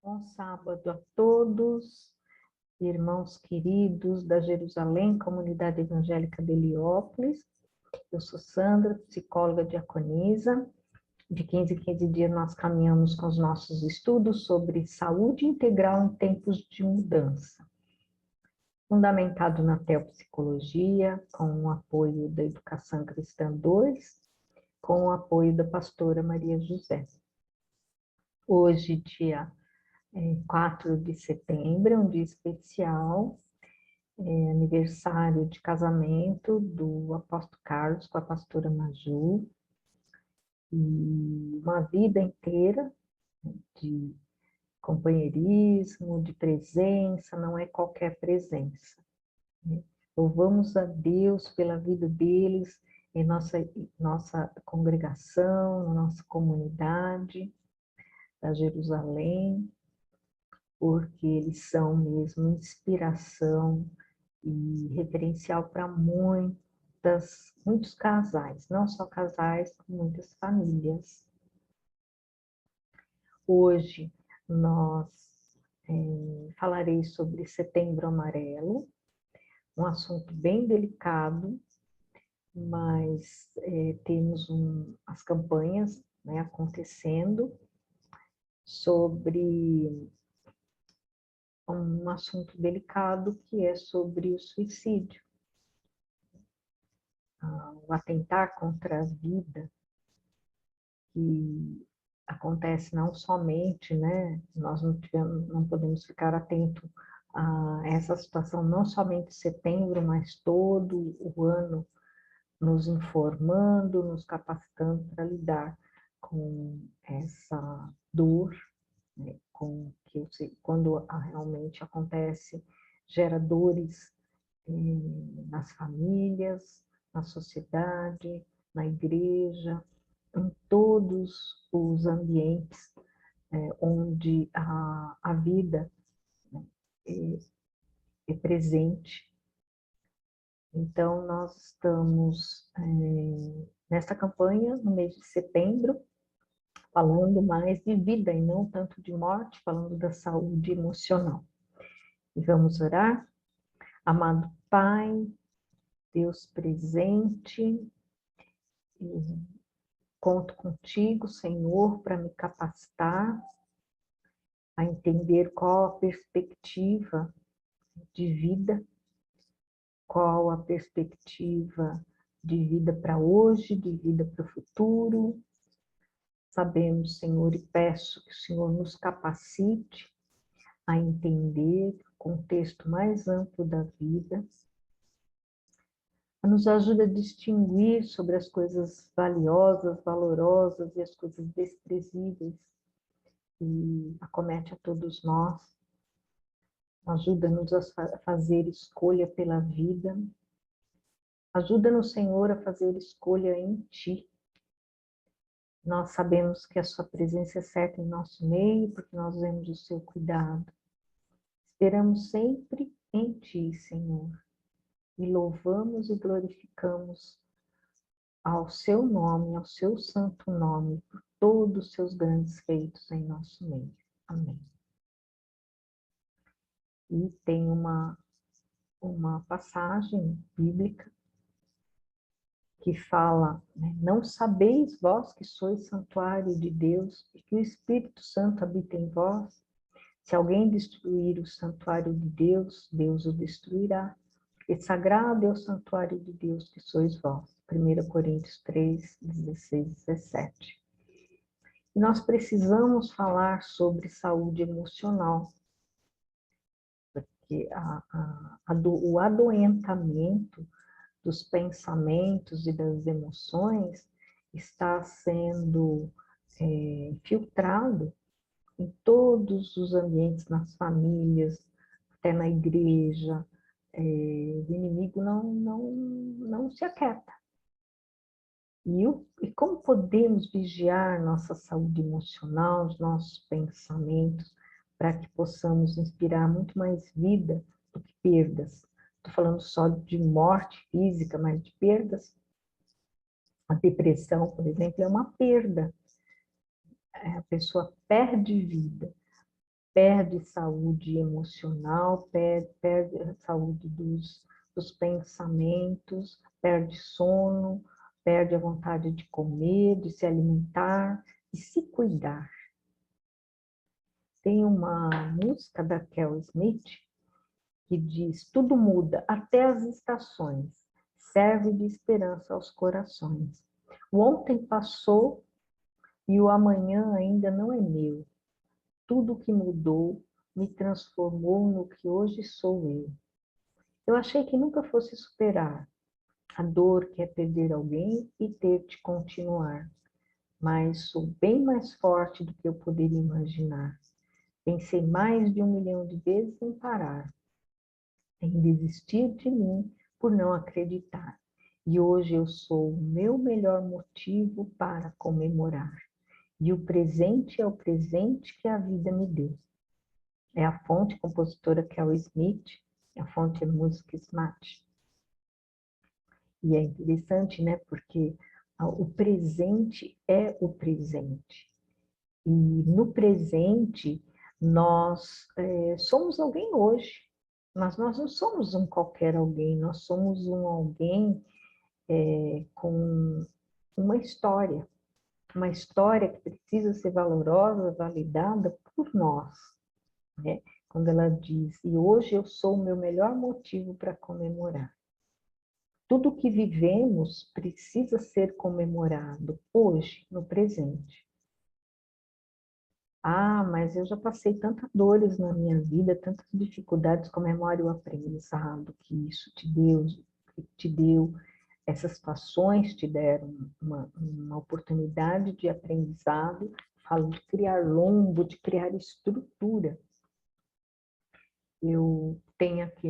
Bom sábado a todos, irmãos queridos da Jerusalém, Comunidade Evangélica de Heliópolis. Eu sou Sandra, psicóloga diaconisa. De 15 em 15 dias nós caminhamos com os nossos estudos sobre saúde integral em tempos de mudança. Fundamentado na teopsicologia, com o apoio da Educação Cristã 2, com o apoio da pastora Maria José. Hoje, dia 4 de setembro, é um dia especial, aniversário de casamento do apóstolo Carlos com a pastora Maju, e uma vida inteira de companheirismo, de presença, não é qualquer presença. Louvamos a Deus pela vida deles em nossa congregação, na nossa comunidade da Jerusalém, porque eles são mesmo inspiração e referencial para muitos casais, não só casais, muitas famílias. Hoje nós falarei sobre Setembro Amarelo, um assunto bem delicado, mas temos as campanhas, né, acontecendo sobre um assunto delicado que é sobre o suicídio. O atentar contra a vida, que acontece não somente, né? Nós não podemos ficar atentos a essa situação, não somente em setembro, mas todo o ano, nos informando, nos capacitando para lidar com essa dor, né? Quando realmente acontece, gera dores nas famílias, na sociedade, na igreja, em todos os ambientes onde a vida, né, é presente. Então, nós estamos nessa campanha, no mês de setembro, falando mais de vida e não tanto de morte, falando da saúde emocional. E vamos orar? Amado Pai, Deus presente, conto contigo, Senhor, para me capacitar a entender qual a perspectiva de vida, qual a perspectiva de vida para hoje, de vida para o futuro. Sabemos, Senhor, e peço que o Senhor nos capacite a entender o contexto mais amplo da vida, nos ajuda a distinguir sobre as coisas valiosas, valorosas e as coisas desprezíveis que acomete a todos nós. Ajuda-nos a fazer escolha pela vida. Ajuda-nos, Senhor, a fazer escolha em Ti. Nós sabemos que a Sua presença é certa em nosso meio, porque nós vemos o Seu cuidado. Esperamos sempre em Ti, Senhor, e louvamos e glorificamos ao Seu nome, ao Seu santo nome, por todos os Seus grandes feitos em nosso meio. Amém. E tem uma passagem bíblica que fala, né, não sabeis vós que sois santuário de Deus e que o Espírito Santo habita em vós? Se alguém destruir o santuário de Deus, Deus o destruirá. Porque sagrado é o santuário de Deus que sois vós. 1 Coríntios 3, 16, 17. E nós precisamos falar sobre saúde emocional, porque o adoentamento dos pensamentos e das emoções está sendo filtrado em todos os ambientes, nas famílias, até na igreja. O inimigo não se aquieta. E como podemos vigiar nossa saúde emocional, os nossos pensamentos, para que possamos inspirar muito mais vida do que perdas? Estou falando só de morte física, mas de perdas. A depressão, por exemplo, é uma perda. A pessoa perde vida. perde saúde emocional, perde a saúde dos pensamentos, perde sono, perde a vontade de comer, de se alimentar e se cuidar. Tem uma música da Kel Smith que diz: tudo muda, até as estações, serve de esperança aos corações. O ontem passou e o amanhã ainda não é meu. Tudo que mudou me transformou no que hoje sou eu. Eu achei que nunca fosse superar a dor que é perder alguém e ter de continuar, mas sou bem mais forte do que eu poderia imaginar. Pensei mais de 1 milhão de vezes em parar, em desistir de mim por não acreditar. E hoje eu sou o meu melhor motivo para comemorar. E o presente é o presente que a vida me deu. É a fonte compositora Kel Smith, a fonte é música Smart. E é interessante, né, porque o presente é o presente. E no presente, nós somos alguém hoje, mas nós não somos um qualquer alguém, nós somos um alguém com uma história que precisa ser valorosa, validada por nós, né? Quando ela diz, e hoje eu sou o meu melhor motivo para comemorar. Tudo que vivemos precisa ser comemorado hoje, no presente. Ah, mas eu já passei tantas dores na minha vida, tantas dificuldades, comemore o aprendizado que isso te deu. Essas situações te deram uma oportunidade de aprendizado. Falo de criar lombo, de criar estrutura. Eu tenho aqui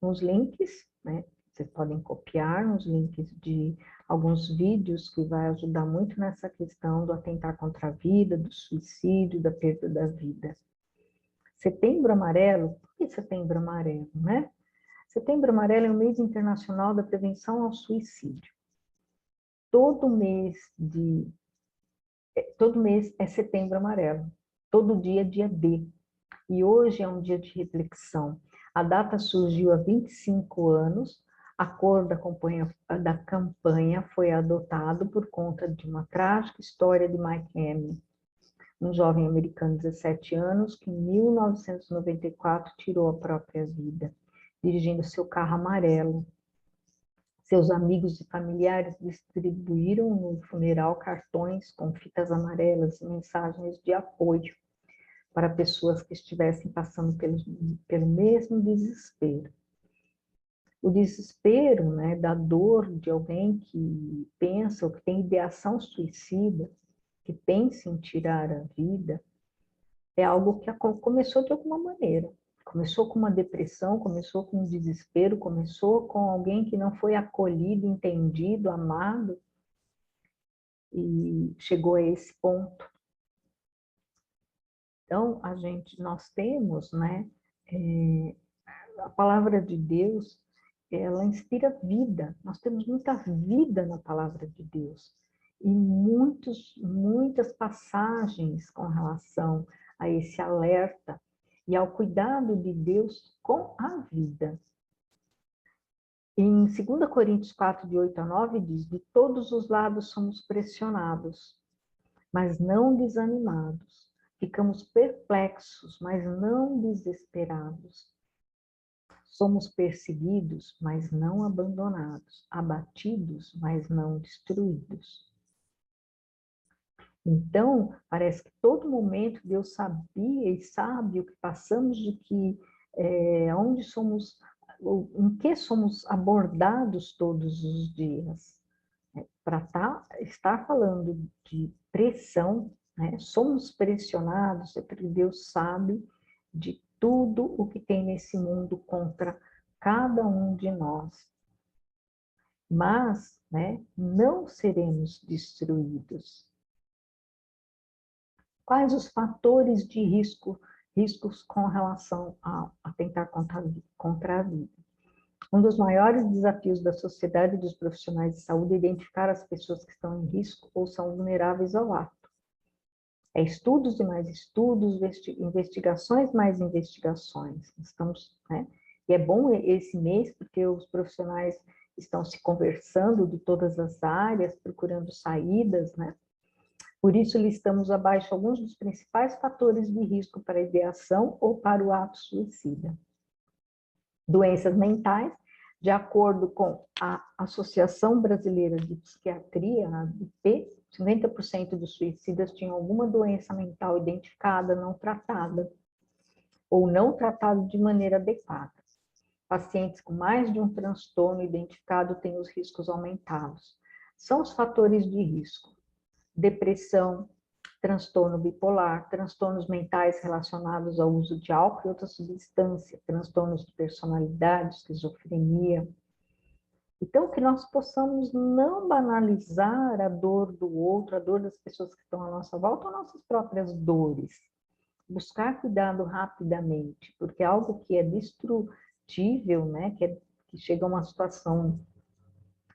uns links, né? Vocês podem copiar uns links de alguns vídeos que vai ajudar muito nessa questão do atentar contra a vida, do suicídio, da perda da vida. Setembro Amarelo, por que Setembro Amarelo, né? Setembro Amarelo é o mês internacional da prevenção ao suicídio. Todo mês é Setembro Amarelo, todo dia é dia D. E hoje é um dia de reflexão. A data surgiu há 25 anos, a cor da campanha foi adotado por conta de uma trágica história de Mike Emmy, um jovem americano de 17 anos que em 1994 tirou a própria vida, dirigindo seu carro amarelo. Seus amigos e familiares distribuíram no funeral cartões com fitas amarelas e mensagens de apoio para pessoas que estivessem passando pelo mesmo desespero. O desespero, né, da dor de alguém que pensa ou que tem ideação suicida, que pensa em tirar a vida, é algo que começou de alguma maneira. Começou com uma depressão, começou com um desespero, começou com alguém que não foi acolhido, entendido, amado, e chegou a esse ponto. Então, nós temos, né, a palavra de Deus, ela inspira vida. Nós temos muita vida na palavra de Deus. E muitas passagens com relação a esse alerta e ao cuidado de Deus com a vida. Em 2 Coríntios 4, de 8 a 9, diz: de todos os lados somos pressionados, mas não desanimados. Ficamos perplexos, mas não desesperados. Somos perseguidos, mas não abandonados. Abatidos, mas não destruídos. Então, parece que todo momento Deus sabia e sabe o que passamos, de que onde somos, em que somos abordados todos os dias. Para estar falando de pressão, né? Somos pressionados, é porque Deus sabe de tudo o que tem nesse mundo contra cada um de nós. Mas, né, não seremos destruídos. Quais os fatores de riscos com relação a atentar contra a vida? Um dos maiores desafios da sociedade e dos profissionais de saúde é identificar as pessoas que estão em risco ou são vulneráveis ao ato. É estudos e mais estudos, investigações mais investigações. Estamos, né? E é bom esse mês, porque os profissionais estão se conversando de todas as áreas, procurando saídas, né? Por isso, listamos abaixo alguns dos principais fatores de risco para a ideação ou para o ato suicida. Doenças mentais, de acordo com a Associação Brasileira de Psiquiatria, a ABP, 50% dos suicidas tinham alguma doença mental identificada, não tratada, ou não tratada de maneira adequada. Pacientes com mais de um transtorno identificado têm os riscos aumentados. São os fatores de risco: depressão, transtorno bipolar, transtornos mentais relacionados ao uso de álcool e outras substâncias, transtornos de personalidade, esquizofrenia. Então, que nós possamos não banalizar a dor do outro, a dor das pessoas que estão à nossa volta, ou nossas próprias dores. Buscar cuidado rapidamente, porque algo que é destrutível, né, que chega a uma situação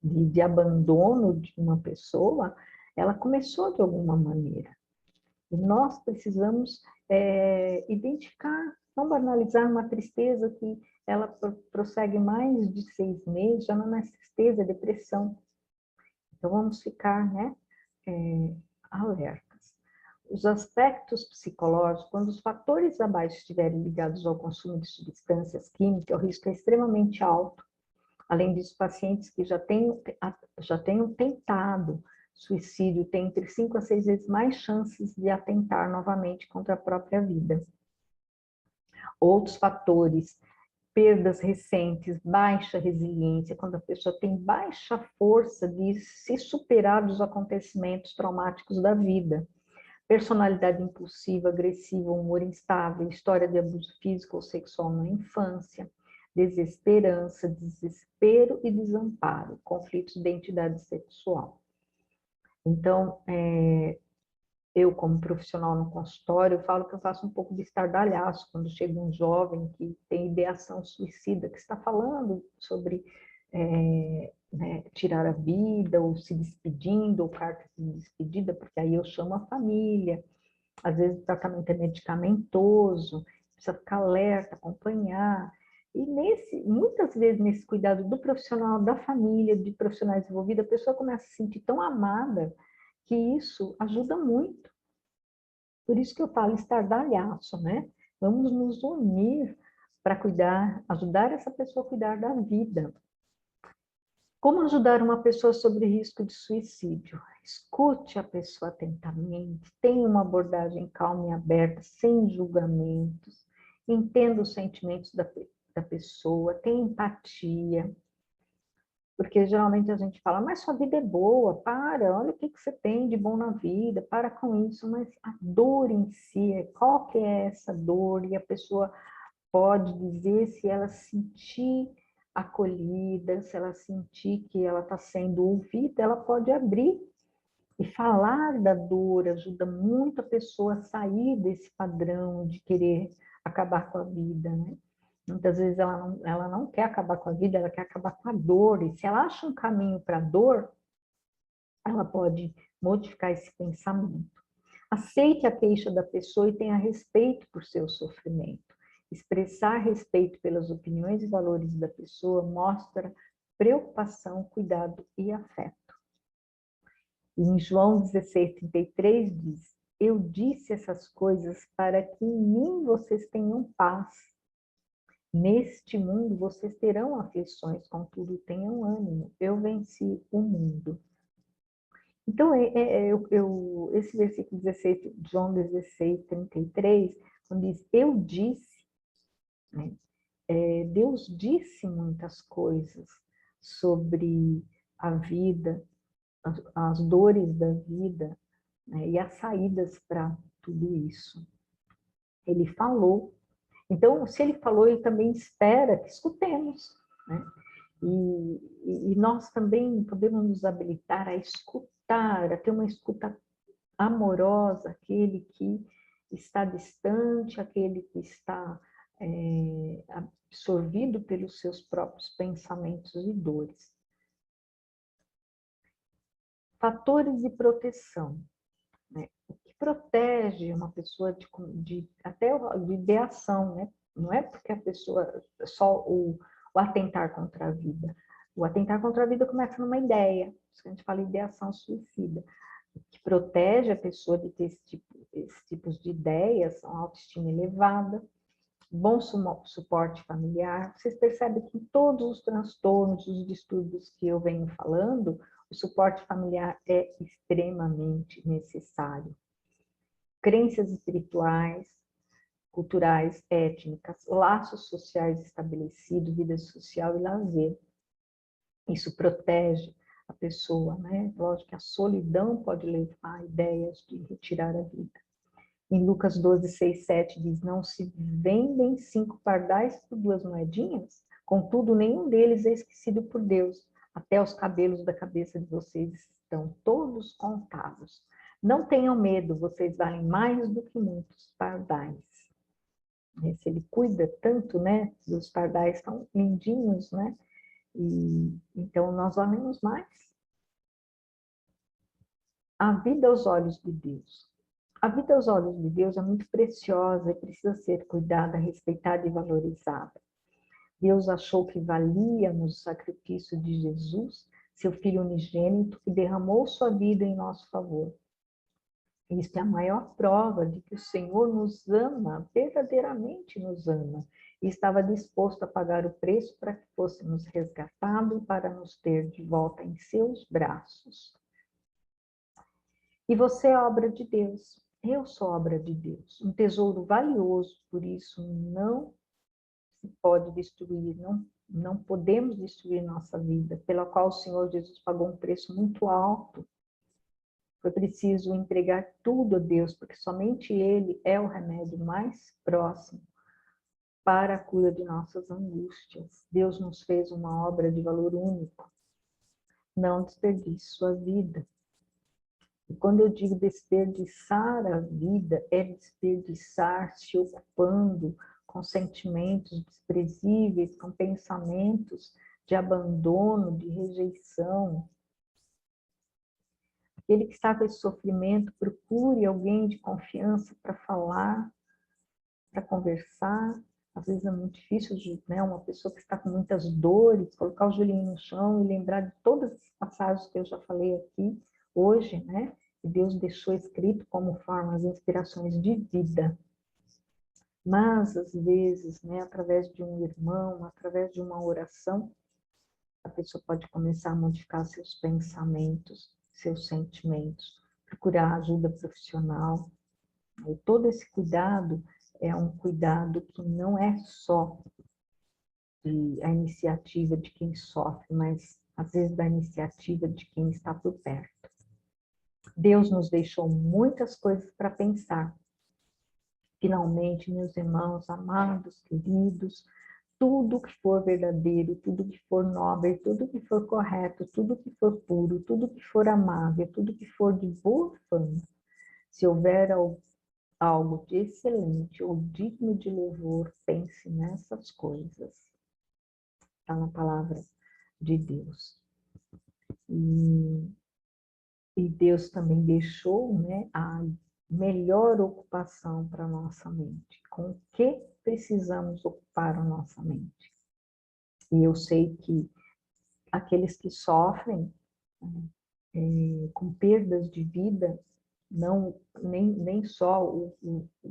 de abandono de uma pessoa, ela começou de alguma maneira. E nós precisamos identificar, não banalizar uma tristeza que ela prossegue mais de 6 meses, já não é tristeza, é depressão. Então, vamos ficar, né, alertas. Os aspectos psicológicos, quando os fatores abaixo estiverem ligados ao consumo de substâncias químicas, o risco é extremamente alto. Além disso, pacientes que já tenham tentado suicídio têm entre 5 a 6 vezes mais chances de atentar novamente contra a própria vida. Outros fatores: perdas recentes, baixa resiliência, quando a pessoa tem baixa força de se superar dos acontecimentos traumáticos da vida. Personalidade impulsiva, agressiva, humor instável, história de abuso físico ou sexual na infância, desesperança, desespero e desamparo, conflitos de identidade sexual. Então, eu como profissional no consultório, eu falo que eu faço um pouco de estardalhaço quando chega um jovem que tem ideação suicida, que está falando sobre né, tirar a vida, ou se despedindo, ou carta de despedida, porque aí eu chamo a família. Às vezes o tratamento é medicamentoso, precisa ficar alerta, acompanhar. E muitas vezes nesse cuidado do profissional, da família, de profissionais envolvidos, a pessoa começa a se sentir tão amada que isso ajuda muito. Por isso que eu falo estardalhaço, né? Vamos nos unir para ajudar essa pessoa a cuidar da vida. Como ajudar uma pessoa sobre risco de suicídio? Escute a pessoa atentamente, tenha uma abordagem calma e aberta, sem julgamentos, entenda os sentimentos da pessoa, tenha empatia, porque geralmente a gente fala, mas sua vida é boa, olha o que você tem de bom na vida, para com isso, mas a dor em si, qual que é essa dor? E a pessoa pode dizer se ela sentir acolhida, se ela sentir que ela está sendo ouvida, ela pode abrir e falar da dor, ajuda muito a pessoa a sair desse padrão de querer acabar com a vida, né? Muitas vezes ela não quer acabar com a vida, ela quer acabar com a dor, e se ela acha um caminho para a dor, ela pode modificar esse pensamento. Aceite a queixa da pessoa e tenha respeito por seu sofrimento. Expressar respeito pelas opiniões e valores da pessoa mostra preocupação, cuidado e afeto. E em João 16:33 diz: eu disse essas coisas para que em mim vocês tenham paz. Neste mundo vocês terão aflições, contudo tenham ânimo. Eu venci o mundo. Então, esse versículo 16, João 16:33, quando diz, eu disse, né? Deus disse muitas coisas sobre a vida, as dores da vida, né? E as saídas para tudo isso. Ele falou. Então, se ele falou, ele também espera que escutemos, né? E nós também podemos nos habilitar a escutar, a ter uma escuta amorosa, aquele que está distante, aquele que está absorvido pelos seus próprios pensamentos e dores. Fatores de proteção, né? protege uma pessoa até de ideação, né? Não é porque a pessoa, só o atentar contra a vida. O atentar contra a vida começa numa ideia, a gente fala ideação suicida, que protege a pessoa de ter esses tipos de ideias, são autoestima elevada, bom suporte familiar. Vocês percebem que em todos os transtornos, os distúrbios que eu venho falando, o suporte familiar é extremamente necessário. Crenças espirituais, culturais, étnicas, laços sociais estabelecidos, vida social e lazer. Isso protege a pessoa, né? Lógico que a solidão pode levar a ideias de retirar a vida. Em Lucas 12, 6, 7 diz, não se vendem 5 pardais por 2 moedinhas? Contudo, nenhum deles é esquecido por Deus. Até os cabelos da cabeça de vocês estão todos contados. Não tenham medo, vocês valem mais do que muitos pardais. Se ele cuida tanto, né, dos pardais tão lindinhos, né, e então nós valemos mais. A vida aos olhos de Deus. A vida aos olhos de Deus é muito preciosa e precisa ser cuidada, respeitada e valorizada. Deus achou que valíamos o sacrifício de Jesus, seu Filho unigênito, que derramou sua vida em nosso favor. Isso é a maior prova de que o Senhor nos ama, verdadeiramente nos ama, e estava disposto a pagar o preço para que fôssemos resgatados para nos ter de volta em seus braços. E você é obra de Deus, eu sou obra de Deus, um tesouro valioso, por isso não se pode destruir, não podemos destruir nossa vida, pela qual o Senhor Jesus pagou um preço muito alto. Foi preciso entregar tudo a Deus, porque somente Ele é o remédio mais próximo para a cura de nossas angústias. Deus nos fez uma obra de valor único. Não desperdice sua vida. E quando eu digo desperdiçar a vida, é desperdiçar se ocupando com sentimentos desprezíveis, com pensamentos de abandono, de rejeição. Aquele que está com esse sofrimento, procure alguém de confiança para falar, para conversar. Às vezes é muito difícil, né? Uma pessoa que está com muitas dores, colocar o joelhinho no chão e lembrar de todas as passagens que eu já falei aqui hoje, né? Que Deus deixou escrito como formas, inspirações de vida. Mas, às vezes, né, através de um irmão, através de uma oração, a pessoa pode começar a modificar seus pensamentos, seus sentimentos, procurar ajuda profissional. E todo esse cuidado é um cuidado que não é só a iniciativa de quem sofre, mas às vezes da iniciativa de quem está por perto. Deus nos deixou muitas coisas para pensar. Finalmente, meus irmãos amados, queridos, tudo que for verdadeiro, tudo que for nobre, tudo que for correto, tudo que for puro, tudo que for amável, tudo que for de boa fama, se houver algo de excelente ou digno de louvor, pense nessas coisas. Está na palavra de Deus. E Deus também deixou, né, a melhor ocupação para a nossa mente. Com o que precisamos ocupar a nossa mente? E eu sei que aqueles que sofrem com perdas de vida, nem só o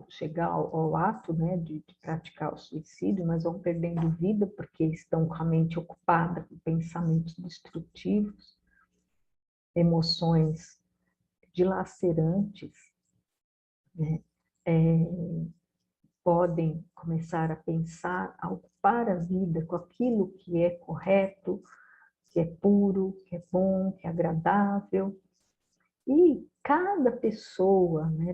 chegar ao ato, né, de praticar o suicídio, mas vão perdendo vida porque estão com a mente ocupada com pensamentos destrutivos, emoções dilacerantes, né? Podem começar a pensar, a ocupar a vida com aquilo que é correto, que é puro, que é bom, que é agradável. E cada pessoa, né,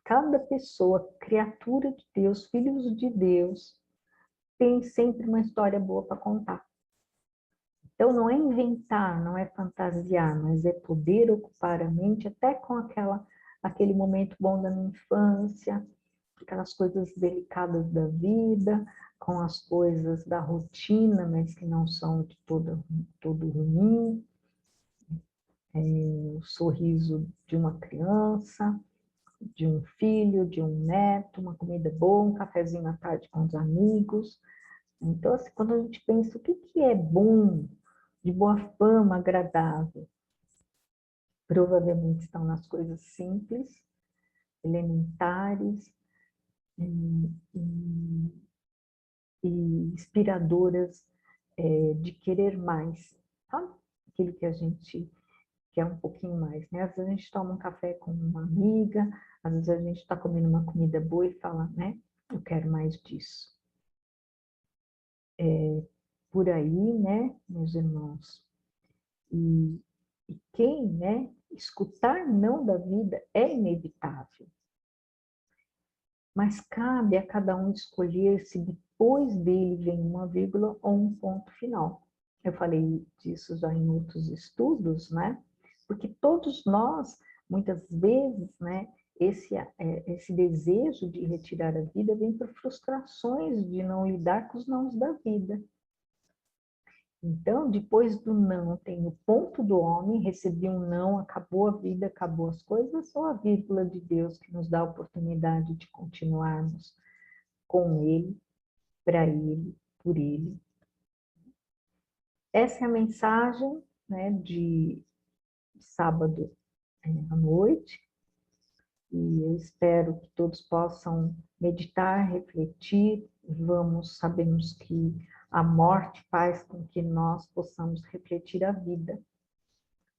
cada pessoa, criatura de Deus, filhos de Deus, tem sempre uma história boa para contar. Então, não é inventar, não é fantasiar, mas é poder ocupar a mente até com aquele momento bom da minha infância, aquelas coisas delicadas da vida, com as coisas da rotina, mas que não são de todo ruim. o sorriso de uma criança, de um filho, de um neto, uma comida boa, um cafezinho à tarde com os amigos. Então, assim, quando a gente pensa o que é bom, de boa fama, agradável, provavelmente estão nas coisas simples, elementares e inspiradoras de querer mais, sabe? Aquilo que a gente quer um pouquinho mais, né? Às vezes a gente toma um café com uma amiga, às vezes a gente está comendo uma comida boa e fala, né? Eu quero mais disso. Por aí, né, meus irmãos? E quem, né? Escutar não da vida é inevitável. Mas cabe a cada um escolher se depois dele vem uma vírgula ou um ponto final. Eu falei disso já em outros estudos, né? Porque todos nós, muitas vezes, né, esse desejo de retirar a vida vem por frustrações de não lidar com os nãos da vida. Então, depois do não, tem o ponto do homem, recebi um não, acabou a vida, acabou as coisas, ou a vírgula de Deus que nos dá a oportunidade de continuarmos com Ele, para Ele, por Ele. Essa é a mensagem, né, de sábado à noite, e eu espero que todos possam meditar, refletir, sabemos que a morte faz com que nós possamos refletir a vida.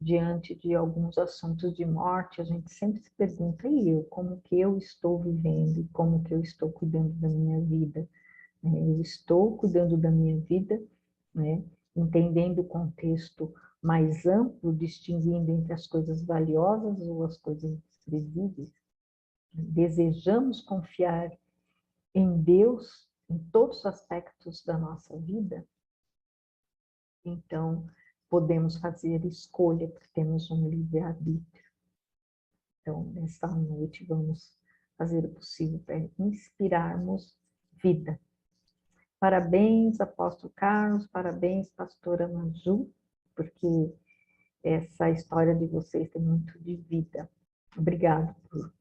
Diante de alguns assuntos de morte, a gente sempre se pergunta, e eu, como que eu estou vivendo, como que eu estou cuidando da minha vida? Eu estou cuidando da minha vida, né? Entendendo o contexto mais amplo, distinguindo entre as coisas valiosas ou as coisas desprezíveis. Desejamos confiar em Deus em todos os aspectos da nossa vida? Então, podemos fazer escolha, porque temos um livre-arbítrio. Então, nesta noite, vamos fazer o possível para inspirarmos vida. Parabéns, apóstolo Carlos, parabéns, pastora Manju, porque essa história de vocês tem muito de vida. Obrigado por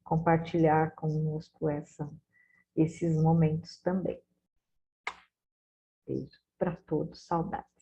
compartilhar conosco esses momentos também. Beijo para todos, saudades.